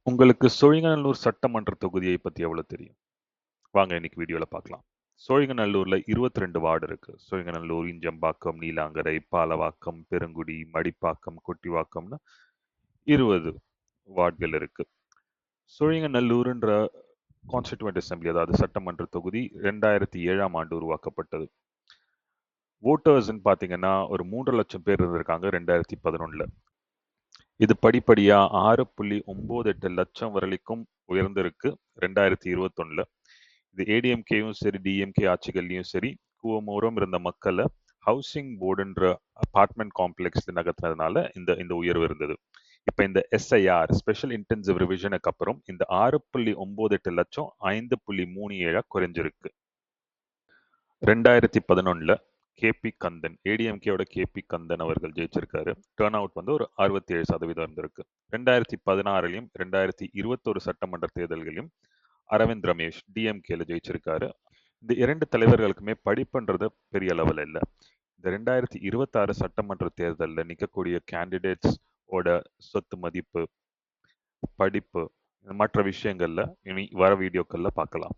உங்களுக்கு சோழிங்கநல்லூர் சட்டமன்ற தொகுதியை பத்தி எவ்வளவு தெரியும்? வாங்க இன்னைக்கு வீடியோல பார்க்கலாம். சோழிங்கநல்லூர்ல 22 வார்டு இருக்கு. சோழிங்கநல்லூர், இஞ்சம்பாக்கம், நீலாங்கரை, பாலவாக்கம், பெருங்குடி, மடிப்பாக்கம், கொட்டிவாக்கம்னு 20 வார்டுகள் இருக்கு. சோழிங்கநல்லூர்ன்ற கான்ஸ்டிடியூவன்ட் அசெம்பிளி, அதாவது சட்டமன்ற தொகுதி 2007ஆம் ஆண்டு உருவாக்கப்பட்டது. வோட்டர்ஸ்ன்னு பார்த்தீங்கன்னா ஒரு 3 லட்சம் பேர் இருந்திருக்காங்க 2011ல. இது படிப்படியா 6.98 லட்சம் வரைக்கும் உயர்ந்திருக்கு 2021ல. இது ஏடிஎம்கேயும் சரி, டிஎம்கே ஆட்சிகள்லயும் சரி, கூவமோரம் இருந்த மக்களை ஹவுசிங் போர்டுன்ற அபார்ட்மெண்ட் காம்ப்ளெக்ஸ் நகர்த்தினதுனால இந்த இந்த உயர்வு இருந்தது. இப்ப இந்த எஸ்ஐஆர் ஸ்பெஷல் இன்டென்சிவ் ரிவிஷனுக்கு அப்புறம் இந்த 6.98 லட்சம் 5.37 குறைஞ்சிருக்கு. 2011ல கேபி கந்தன், ஏடிஎம்கேயோட கேபி கந்தன் அவர்கள் ஜெயிச்சிருக்காரு. டேர்ன் அவுட் வந்து ஒரு 67% இருந்திருக்கு. 2016லையும் 2021 சட்டமன்ற தேர்தல்களையும் அரவிந்த் ரமேஷ் டிஎம்கேல ஜெயிச்சிருக்காரு. இந்த 2 தலைவர்களுக்குமே படிப்புன்றது பெரிய அளவில் இல்லை. இந்த 2026 சட்டமன்ற தேர்தலில் நிற்கக்கூடிய கேண்டிடேட்ஸ் ஓட சொத்து மதிப்பு, படிப்பு, மற்ற விஷயங்கள்ல இனி வர வீடியோக்கள்ல பார்க்கலாம்.